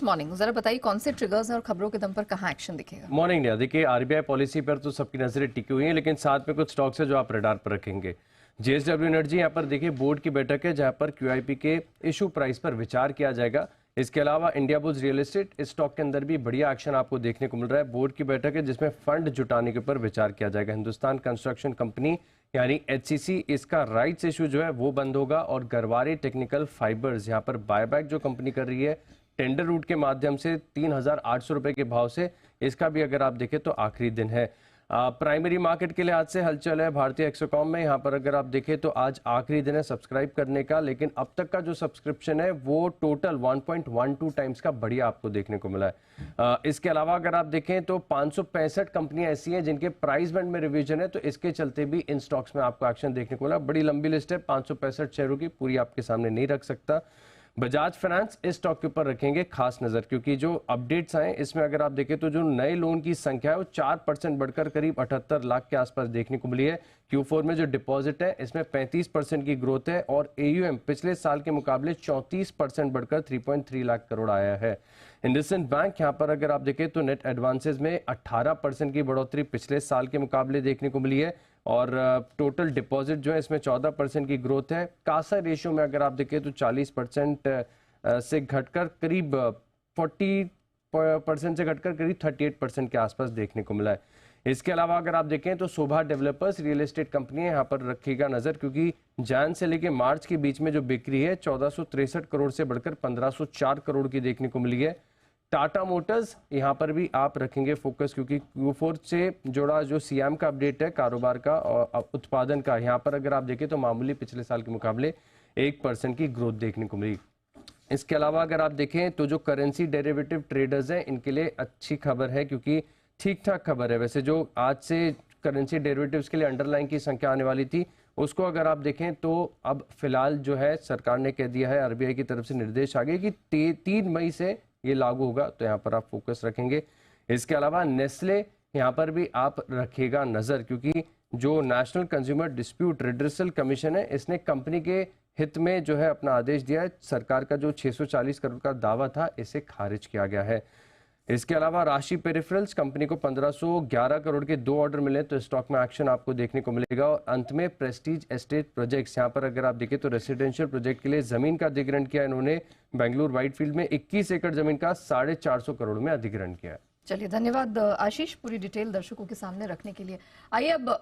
Morning, जरा बताइए कौन से ट्रिगर्स और खबरों के दम पर कहाँ एक्शन दिखेगा? मॉर्निंग ने देखिए आरबीआई पॉलिसी पर तो सबकी नजरें टिकी हुई हैं, लेकिन साथ में कुछ स्टॉक्स है जो आप रडार पर रखेंगे। जेएसडब्ल्यू एनर्जी यहाँ पर देखिए बोर्ड की बैठक है जहाँ पर क्यूआईपी के इशू प्राइस पर विचार किया जाएगा। इसके अलावा इंडिया बुल्स रियल एस्टेट, इस स्टॉक के अंदर भी बढ़िया एक्शन आपको देखने को मिल रहा है। बोर्ड की बैठक है जिसमें फंड जुटाने के ऊपर विचार किया जाएगा। हिंदुस्तान कंस्ट्रक्शन कंपनी यानी एचसीसी, इसका राइट्स इशू जो है वो बंद होगा और गरवारे टेक्निकल फाइबर्स यहाँ पर बायबैक जो कंपनी कर रही है टेंडर रूट के माध्यम से 3,800 रुपए के भाव से, इसका भी अगर आप देखें तो आखिरी दिन है। प्राइमरी मार्केट के लिहाज से हलचल है भारतीय एक्सोकॉम में। यहाँ पर अगर आप देखें तो आज आखिरी दिन है सब्सक्राइब करने का, लेकिन अब तक का जो सब्सक्रिप्शन है वो टोटल 1.12 टाइम्स का बढ़िया आपको देखने को मिला है। इसके अलावा अगर आप देखें तो 565 कंपनियां ऐसी हैं जिनके प्राइस बैंड में रिवीजन है, तो इसके चलते भी इन स्टॉक्स में आपको एक्शन देखने को मिला। बड़ी लंबी लिस्ट है, 565 शेयरों की, पूरी आपके सामने नहीं रख सकता। बजाज फाइनेंस, इस स्टॉक के ऊपर रखेंगे खास नजर, क्योंकि जो अपडेट्स आए इसमें अगर आप देखें तो जो नए लोन की संख्या है वो 4% बढ़कर करीब 78 लाख के आसपास देखने को मिली है। Q4 में जो डिपॉजिट है इसमें 35% की ग्रोथ है और AUM पिछले साल के मुकाबले 34% बढ़कर 3.3 लाख करोड़ आया है। इंडसइंड बैंक, यहाँ पर अगर आप देखें तो नेट एडवांसेस में 18% की बढ़ोतरी पिछले साल के मुकाबले देखने को मिली है और टोटल डिपॉजिट जो है इसमें 14% की ग्रोथ है। कासा रेशियो में अगर आप देखें तो 40% से घटकर करीब 40% से घटकर करीब 38% के आसपास देखने को मिला है। इसके अलावा अगर आप देखें तो शोभा डेवलपर्स रियल एस्टेट कंपनी है, यहाँ पर रखिएगा नजर, क्योंकि जैन से लेकर मार्च के बीच में जो बिक्री है 1463 करोड़ से बढ़कर 1504 करोड़ की देखने को मिली है। टाटा मोटर्स, यहाँ पर भी आप रखेंगे फोकस, क्योंकि Q4 से जुड़ा जो सीएम का अपडेट है कारोबार का और उत्पादन का, यहाँ पर अगर आप देखें तो मामूली पिछले साल के मुकाबले 1% की ग्रोथ देखने को मिली। इसके अलावा अगर आप देखें तो जो करेंसी डेरिवेटिव ट्रेडर्स हैं इनके लिए अच्छी खबर है, क्योंकि ठीक ठाक खबर है। वैसे जो आज से करेंसी डेरिवेटिव्स के लिए अंडरलाइन की संख्या आने वाली थी उसको अगर आप देखें तो अब फिलहाल जो है सरकार ने कह दिया है, आरबीआई की तरफ से निर्देश आ गए कि 3 मई से ये लागू होगा, तो यहाँ पर आप फोकस रखेंगे। इसके अलावा नेस्ले, यहाँ पर भी आप रखिएगा नजर, क्योंकि जो national consumer dispute redressal commission है इसने कंपनी के हित में जो है अपना आदेश दिया है। सरकार का जो 640 करोड़ का दावा था इसे खारिज किया गया है। इसके अलावा राशि पेरिफेरल्स कंपनी को 1511 करोड़ के 2 ऑर्डर मिले, तो स्टॉक में एक्शन आपको देखने को मिलेगा। और अंत में प्रेस्टीज एस्टेट प्रोजेक्ट्स, यहाँ पर अगर आप देखें तो रेसिडेंशियल प्रोजेक्ट के लिए जमीन का अधिग्रहण किया इन्होंने। बेंगलुरु व्हाइटफील्ड में 21 एकड़ जमीन का 450 करोड़ में अधिग्रहण किया। चलिए, धन्यवाद आशीष, पूरी डिटेल दर्शकों के सामने रखने के लिए। आइए अब